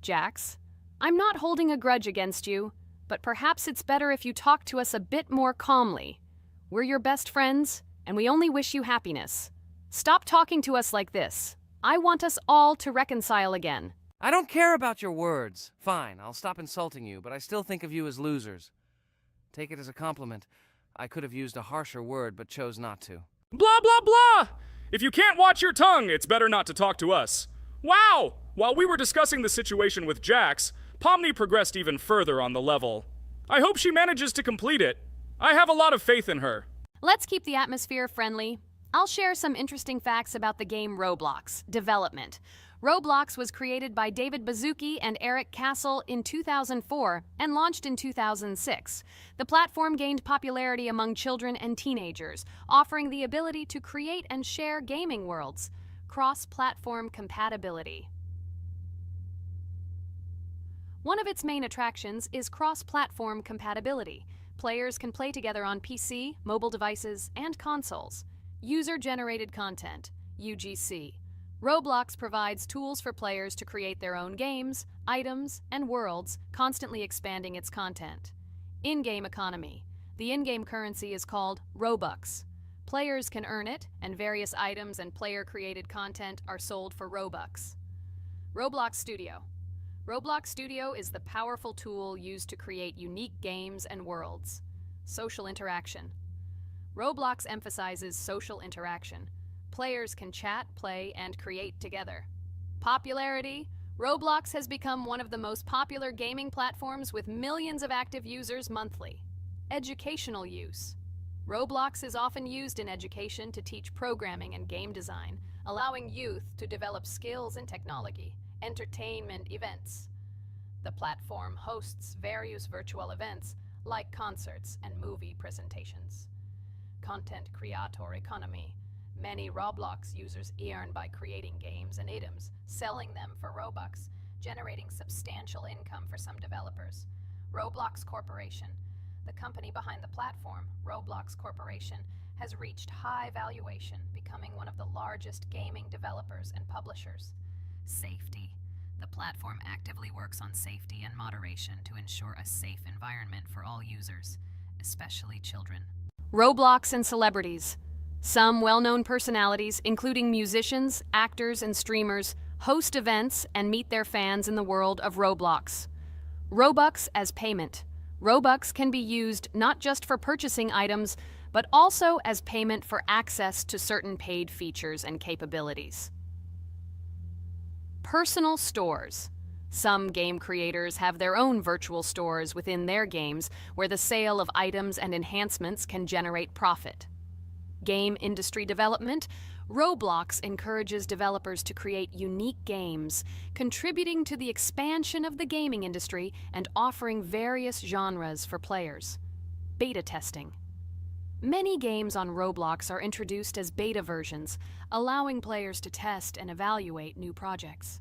Jax, I'm not holding a grudge against you, but perhaps it's better if you talk to us a bit more calmly. We're your best friends, and we only wish you happiness. Stop talking to us like this. I want us all to reconcile again. I don't care about your words. Fine, I'll stop insulting you, but I still think of you as losers. Take it as a compliment. I could have used a harsher word, but chose not to. Blah, blah, blah! If you can't watch your tongue, it's better not to talk to us. Wow! While we were discussing the situation with Jax, Pomni progressed even further on the level. I hope she manages to complete it. I have a lot of faith in her. Let's keep the atmosphere friendly. I'll share some interesting facts about the game Roblox development. Roblox was created by David Baszucki and Eric Castle in 2004 and launched in 2006. The platform gained popularity among children and teenagers, offering the ability to create and share gaming worlds. Cross-platform compatibility. One of its main attractions is cross-platform compatibility. Players can play together on PC, mobile devices, and consoles. User-generated content, UGC. Roblox provides tools for players to create their own games, items, and worlds, constantly expanding its content. In-game economy. The in-game currency is called Robux. Players can earn it, and various items and player-created content are sold for Robux. Roblox Studio. Roblox Studio is the powerful tool used to create unique games and worlds. Social interaction. Roblox emphasizes social interaction. Players can chat, play, and create together. Popularity. Roblox has become one of the most popular gaming platforms with millions of active users monthly. Educational use. Roblox is often used in education to teach programming and game design, allowing youth to develop skills in technology. Entertainment events. The platform hosts various virtual events like concerts and movie presentations. Content creator economy. Many Roblox users earn by creating games and items, selling them for Robux, generating substantial income for some developers. Roblox Corporation. The company behind the platform, Roblox Corporation, has reached high valuation, becoming one of the largest gaming developers and publishers. Safety. The platform actively works on safety and moderation to ensure a safe environment for all users, especially children. Roblox and celebrities. Some well-known personalities, including musicians, actors, and streamers, host events and meet their fans in the world of Roblox. Robux as payment. Robux can be used not just for purchasing items, but also as payment for access to certain paid features and capabilities. Personal stores. Some game creators have their own virtual stores within their games where the sale of items and enhancements can generate profit. Game industry development. Roblox encourages developers to create unique games, contributing to the expansion of the gaming industry and offering various genres for players. Beta testing. Many games on Roblox are introduced as beta versions, allowing players to test and evaluate new projects.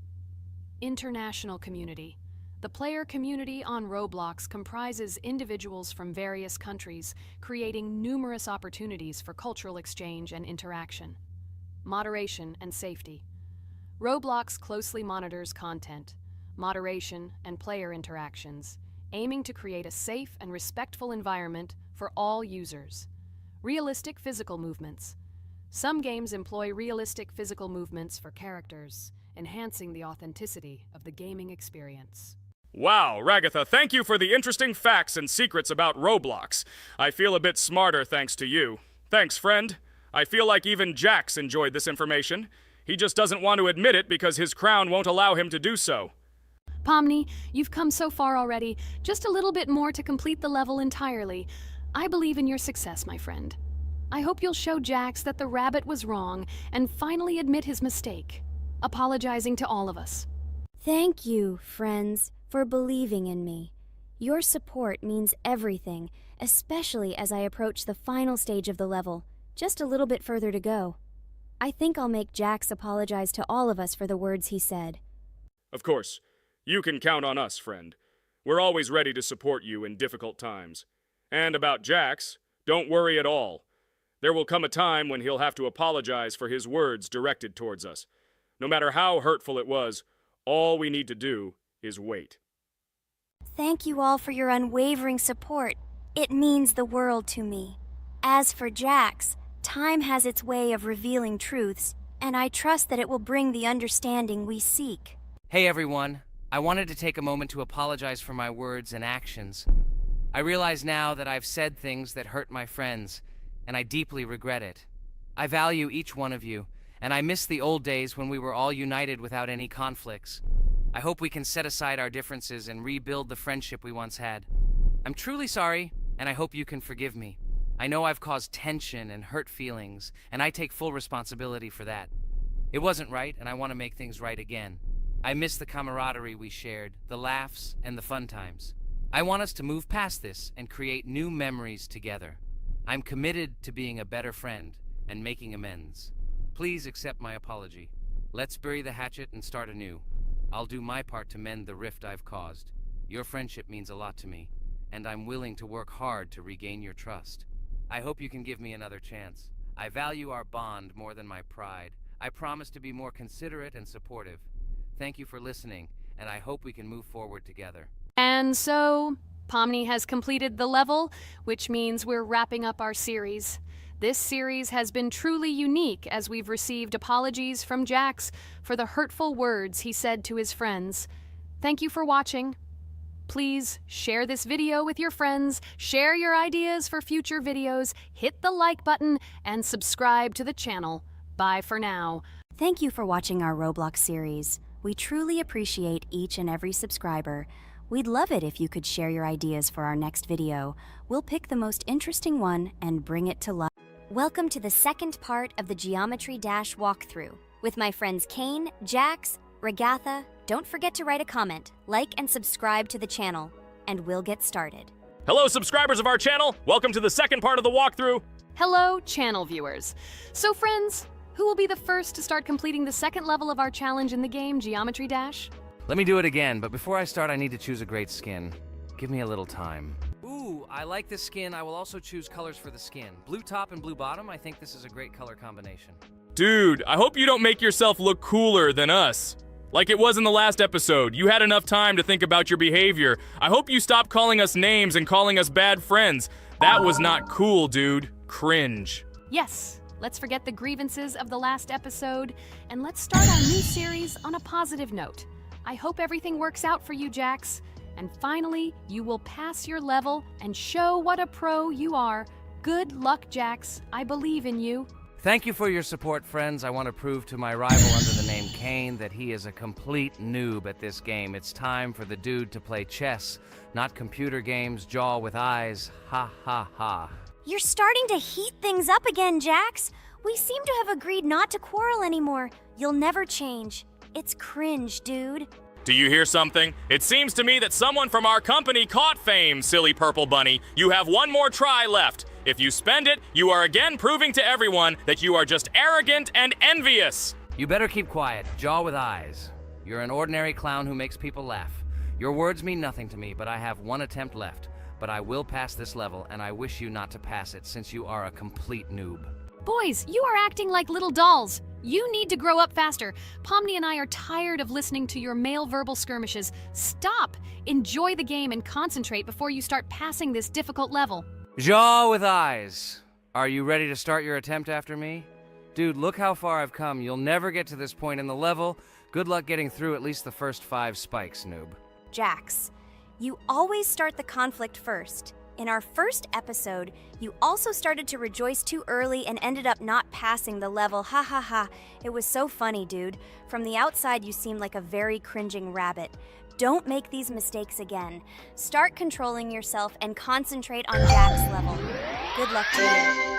International community. The player community on Roblox comprises individuals from various countries, creating numerous opportunities for cultural exchange and interaction. Moderation and safety. Roblox closely monitors content, moderation, and player interactions, aiming to create a safe and respectful environment for all users. Realistic physical movements. Some games employ realistic physical movements for characters, enhancing the authenticity of the gaming experience. Wow, Ragatha, thank you for the interesting facts and secrets about Roblox. I feel a bit smarter thanks to you. Thanks, friend. I feel like even Jax enjoyed this information. He just doesn't want to admit it because his crown won't allow him to do so. Pomni, you've come so far already. Just a little bit more to complete the level entirely. I believe in your success, my friend. I hope you'll show Jax that the rabbit was wrong and finally admit his mistake, apologizing to all of us. Thank you, friends, for believing in me. Your support means everything, especially as I approach the final stage of the level, just a little bit further to go. I think I'll make Jax apologize to all of us for the words he said. Of course. You can count on us, friend. We're always ready to support you in difficult times. And about Jax, don't worry at all. There will come a time when he'll have to apologize for his words directed towards us. No matter how hurtful it was, all we need to do is wait. Thank you all for your unwavering support. It means the world to me. As for Jax, time has its way of revealing truths, and I trust that it will bring the understanding we seek. Hey everyone, I wanted to take a moment to apologize for my words and actions. I realize now that I've said things that hurt my friends, and I deeply regret it. I value each one of you, and I miss the old days when we were all united without any conflicts. I hope we can set aside our differences and rebuild the friendship we once had. I'm truly sorry, and I hope you can forgive me. I know I've caused tension and hurt feelings, and I take full responsibility for that. It wasn't right, and I want to make things right again. I miss the camaraderie we shared, the laughs, and the fun times. I want us to move past this and create new memories together. I'm committed to being a better friend and making amends. Please accept my apology. Let's bury the hatchet and start anew. I'll do my part to mend the rift I've caused. Your friendship means a lot to me, and I'm willing to work hard to regain your trust. I hope you can give me another chance. I value our bond more than my pride. I promise to be more considerate and supportive. Thank you for listening, and I hope we can move forward together. And so, Pomni has completed the level, which means we're wrapping up our series. This series has been truly unique as we've received apologies from Jax for the hurtful words he said to his friends. Thank you for watching. Please share this video with your friends, share your ideas for future videos, hit the like button, and subscribe to the channel. Bye for now. Thank you for watching our Roblox series. We truly appreciate each and every subscriber. We'd love it if you could share your ideas for our next video. We'll pick the most interesting one and bring it to life. Welcome to the second part of the Geometry Dash walkthrough. With my friends Kane, Jax, Ragatha, don't forget to write a comment, like and subscribe to the channel, and we'll get started. Hello, subscribers of our channel. Welcome to the second part of the walkthrough. Hello, channel viewers. So friends, who will be the first to start completing the second level of our challenge in the game, Geometry Dash? Let me do it again, but before I start, I need to choose a great skin. Give me a little time. Ooh, I like this skin. I will also choose colors for the skin. Blue top and blue bottom. I think this is a great color combination. Dude, I hope you don't make yourself look cooler than us. Like it was in the last episode. You had enough time to think about your behavior. I hope you stop calling us names and calling us bad friends. That was not cool, dude. Cringe. Yes, let's forget the grievances of the last episode, and let's start our new series on a positive note. I hope everything works out for you, Jax. And finally, you will pass your level and show what a pro you are. Good luck, Jax. I believe in you. Thank you for your support, friends. I want to prove to my rival under the name Kane that he is a complete noob at this game. It's time for the dude to play chess, not computer games, jaw with eyes. Ha ha ha. You're starting to heat things up again, Jax. We seem to have agreed not to quarrel anymore. You'll never change. It's cringe, dude. Do you hear something? It seems to me that someone from our company caught fame, silly purple bunny. You have one more try left. If you spend it, you are again proving to everyone that you are just arrogant and envious. You better keep quiet, jaw with eyes. You're an ordinary clown who makes people laugh. Your words mean nothing to me, but I have one attempt left. But I will pass this level, and I wish you not to pass it since you are a complete noob. Boys, you are acting like little dolls. You need to grow up faster. Pomni and I are tired of listening to your male verbal skirmishes. Stop! Enjoy the game and concentrate before you start passing this difficult level. Jaw with eyes. Are you ready to start your attempt after me? Dude, look how far I've come. You'll never get to this point in the level. Good luck getting through at least the first 5 spikes, noob. Jax. You always start the conflict first. In our first episode, you also started to rejoice too early and ended up not passing the level. Ha ha ha. It was so funny, dude. From the outside, you seemed like a very cringing rabbit. Don't make these mistakes again. Start controlling yourself and concentrate on Jack's level. Good luck to you.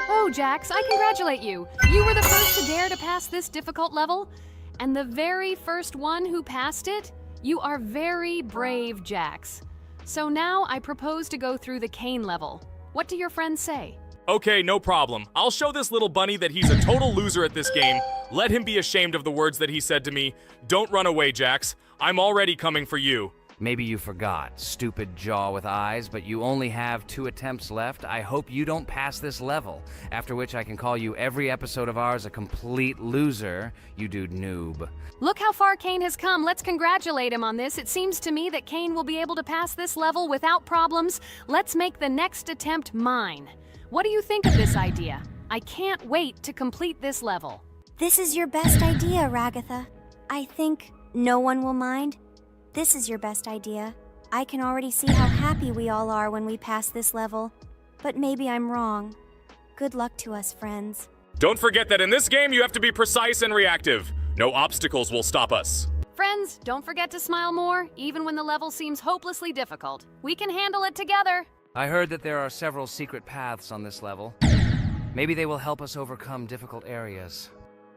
Oh, Jax, I congratulate you. You were the first to dare to pass this difficult level, and the very first one who passed it. You are very brave, Jax. So now I propose to go through the cane level. What do your friends say? Okay, no problem. I'll show this little bunny that he's a total loser at this game. Let him be ashamed of the words that he said to me. Don't run away, Jax. I'm already coming for you. Maybe you forgot, stupid jaw with eyes, but you only have 2 attempts left. I hope you don't pass this level, after which I can call you every episode of ours a complete loser, you dude noob. Look how far Kane has come. Let's congratulate him on this. It seems to me that Kane will be able to pass this level without problems. Let's make the next attempt mine. What do you think of this idea? I can't wait to complete this level. This is your best idea, Ragatha. I think no one will mind. This is your best idea. I can already see how happy we all are when we pass this level. But maybe I'm wrong. Good luck to us, friends. Don't forget that in this game you have to be precise and reactive. No obstacles will stop us. Friends, don't forget to smile more, even when the level seems hopelessly difficult. We can handle it together. I heard that there are several secret paths on this level. Maybe they will help us overcome difficult areas.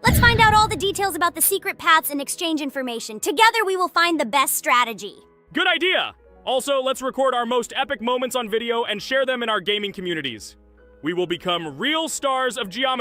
Let's find out all the details about the secret paths and exchange information. Together we will find the best strategy. Good idea! Also, let's record our most epic moments on video and share them in our gaming communities. We will become real stars of geometry.